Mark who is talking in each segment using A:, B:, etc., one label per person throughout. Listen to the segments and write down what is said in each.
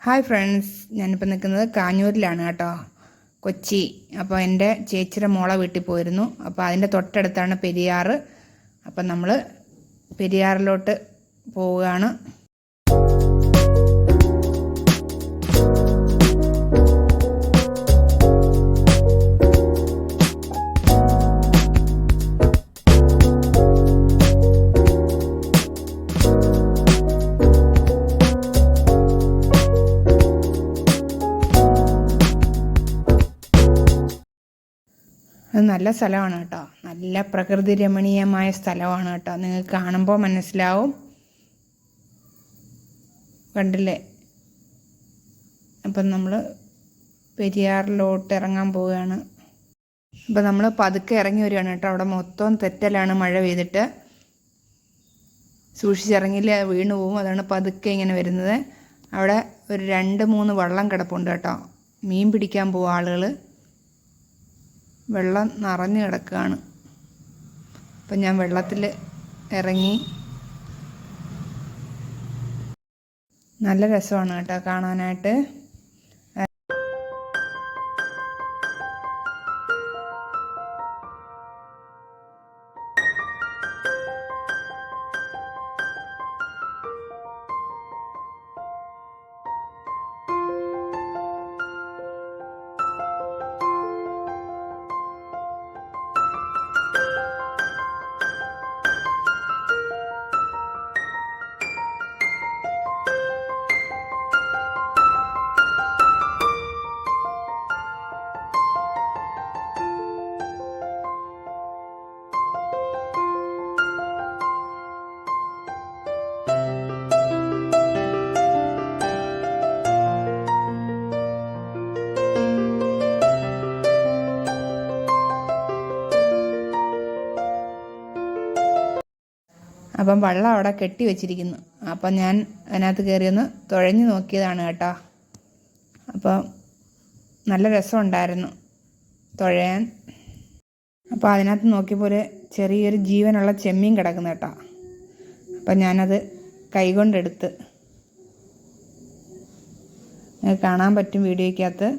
A: Hi friends, ഞാനിപ്പോൾ നിൽക്കുന്നത് കാഞ്ഞൂരിലാണ് കേട്ടോ, കൊച്ചി. അപ്പോൾ എൻ്റെ ചേച്ചിയുടെ മോളെ വീട്ടിൽ പോയിരുന്നു. അപ്പോൾ അതിൻ്റെ തൊട്ടടുത്താണ് പെരിയാർ. അപ്പം നമ്മൾ പെരിയാറിലോട്ട് പോവുകയാണ്. അത് നല്ല സ്ഥലമാണ് കേട്ടോ, നല്ല പ്രകൃതി രമണീയമായ സ്ഥലമാണ് കേട്ടോ. നിങ്ങൾക്ക് കാണുമ്പോൾ മനസ്സിലാവും. കണ്ടില്ലേ? അപ്പം നമ്മൾ പെരിയാറിലോട്ട് ഇറങ്ങാൻ പോവുകയാണ്. അപ്പം നമ്മൾ പതുക്കെ ഇറങ്ങി വരികയാണ് കേട്ടോ. അവിടെ മൊത്തം തെറ്റലാണ്, മഴ പെയ്തിട്ട്. സൂക്ഷിച്ചിറങ്ങില്ല, വീണു പോവും. അതാണ് പതുക്കെ ഇങ്ങനെ വരുന്നത്. അവിടെ ഒരു 2-3 വള്ളം കിടപ്പുണ്ട് കേട്ടോ. മീൻ പിടിക്കാൻ പോവും ആളുകൾ. വെള്ളം നിറഞ്ഞു കിടക്കുകയാണ്. അപ്പം ഞാൻ വെള്ളത്തിൽ ഇറങ്ങി. നല്ല രസമാണ് കേട്ടോ കാണാനായിട്ട്. അപ്പം വെള്ളം അവിടെ കെട്ടി വെച്ചിരിക്കുന്നു. അപ്പം ഞാൻ അതിനകത്ത് കയറിയൊന്ന് തുഴഞ്ഞു നോക്കിയതാണ് കേട്ടോ. അപ്പം നല്ല രസമുണ്ടായിരുന്നു തുഴയാൻ. അപ്പോൾ അതിനകത്ത് നോക്കിയപ്പോൾ ഒരു ചെറിയൊരു ജീവനുള്ള ചെമ്മീൻ കിടക്കുന്നു കേട്ടോ. അപ്പം ഞാനത് കൈകൊണ്ടെടുത്ത് കാണാൻ പറ്റും വീഡിയോയ്ക്കകത്ത്.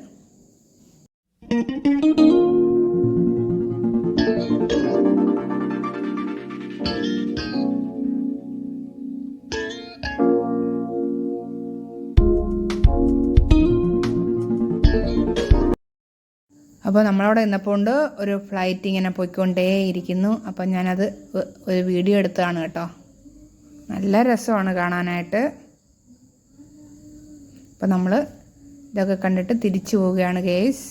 A: അപ്പോൾ നമ്മളവിടെ നിന്നപ്പോൾ ഒരു ഫ്ലൈറ്റ് ഇങ്ങനെ പോയിക്കൊണ്ടേയിരിക്കുന്നു. അപ്പം ഞാനത് ഒരു വീഡിയോ എടുത്തതാണ് കേട്ടോ. നല്ല രസമാണ് കാണാനായിട്ട്. അപ്പം നമ്മൾ ഇതൊക്കെ കണ്ടിട്ട് തിരിച്ചു പോവുകയാണ് ഗേസ്.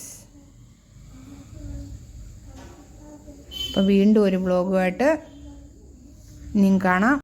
A: അപ്പോൾ വീണ്ടും ഒരു വ്ലോഗുമായിട്ട് ഇനിയും കാണാം.